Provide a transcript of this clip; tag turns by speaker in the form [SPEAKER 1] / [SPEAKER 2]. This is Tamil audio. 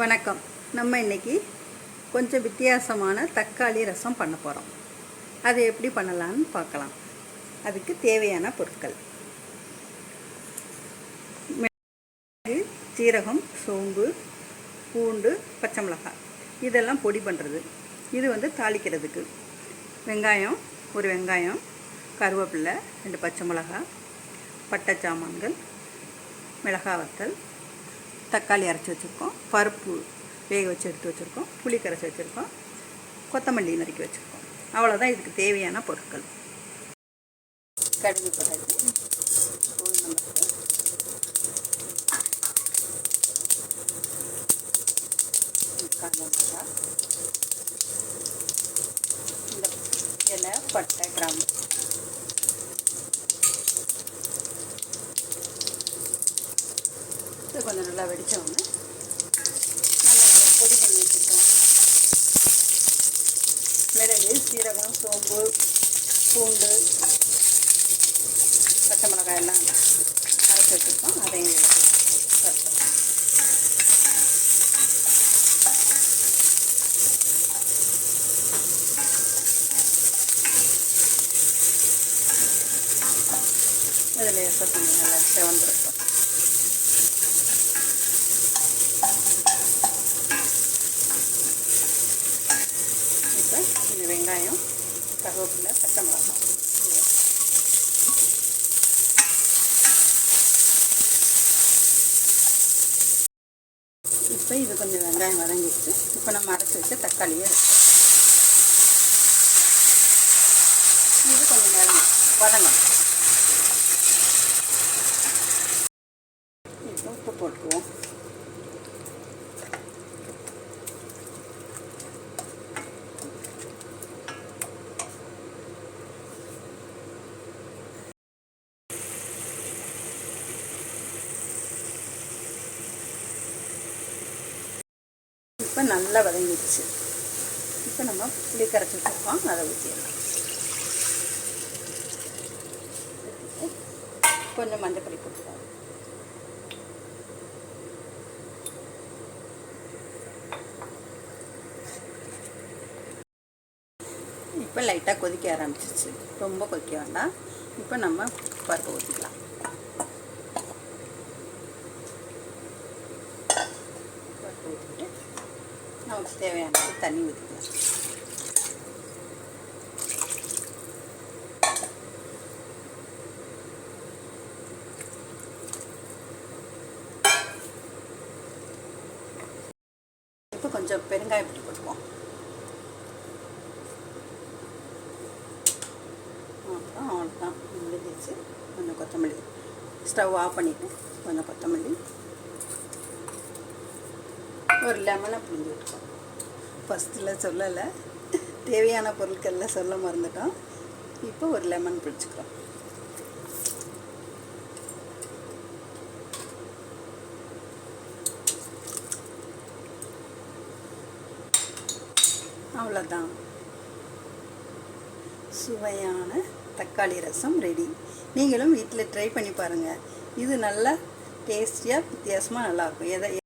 [SPEAKER 1] வணக்கம். நம்ம இன்றைக்கி கொஞ்சம் வித்தியாசமான தக்காளி ரசம் பண்ண போகிறோம். அதை எப்படி பண்ணலான்னு பார்க்கலாம். அதுக்கு தேவையான பொருட்கள்: மிளகு, சீரகம், சோம்பு, பூண்டு, பச்சை மிளகாய். இதெல்லாம் பொடி பண்ணுறது. இது தாளிக்கிறதுக்கு வெங்காயம், ஒரு வெங்காயம், கருவேப்பிலை, 2 பச்சை மிளகாய், பட்டை சாமான்கள், மிளகாய் வத்தல், தக்காளி அரைச்சி வச்சுருக்கோம், பருப்பு வேக வச்சு எடுத்து வச்சுருக்கோம், புளி கரைச்சி வச்சுருக்கோம், கொத்தமல்லி நறுக்கி வச்சுருக்கோம். அவ்வளோதான் இதுக்கு தேவையான பொருட்கள். கடுகு பருப்பு, உளுந்தம்பருப்பு, காஞ்ச மிளகாய், இந்த இலை, பட்டை, கிராம்பு. கொஞ்சம் நல்லா வெடித்தோடனே நல்லா பொடி பண்ணி வச்சுருக்கோம். மிளகு, சீரகம், சோம்பு, பூண்டு, பச்சை மிளகாய் எல்லாம் அரைச்சி வச்சுருக்கோம். அதையும் இதில் கொஞ்சம் நல்லா செவந்திருக்கும். இந்த வெங்காயம், கருவேப்பிலை, பச்சை மிளகாய். இப்போ இது கொஞ்சம் வெங்காயம் வதங்கிடுச்சு. இப்போ நம்ம அரைச்சி வச்ச தக்காளியை இது கொஞ்சம் நேரம் வதங்கணும். இப்போ உப்பு போட்டுக்குவோம். இப்போ நல்லா வதங்கிடுச்சு. இப்போ நம்ம புளி கரைச்சி வச்சுருக்கோம், அதை ஊற்றிடலாம். கொஞ்சம் மஞ்சள் போட்டுக்கலாம். இப்போ லைட்டாக கொதிக்க ஆரம்பிச்சிச்சு. ரொம்ப கொதிக்க வேண்டாம். இப்போ நம்ம பருப்பு ஊற்றிக்கலாம். பருப்பு ஊற்றிட்டு நமக்கு தேவையான தண்ணி ஊற்றிக்கலாம். இப்போ கொஞ்சம் பெருங்காயம் பொடி போட்டுக்குவோம். அப்புறம் அவ்வளோதான், முடிஞ்சிச்சு. கொஞ்சம் கொத்தமல்லி, ஸ்டவ் ஆஃப் பண்ணிவிட்டு கொஞ்சம் கொத்தமல்லி, ஒரு லெமனை புழிஞ்சு விட்டுக்கோம். ஃபஸ்ட்டில் சொல்லலை, தேவையான பொருட்களில் சொல்ல மறந்துட்டோம். இப்போ ஒரு லெமன் பிடிச்சிக்கிறோம். அவ்வளோதான், சுவையான தக்காளி ரசம் ரெடி. நீங்களும் வீட்டில் ட்ரை பண்ணி பாருங்கள். இது நல்லா டேஸ்டியாக வித்தியாசமாக நல்லாயிருக்கும்.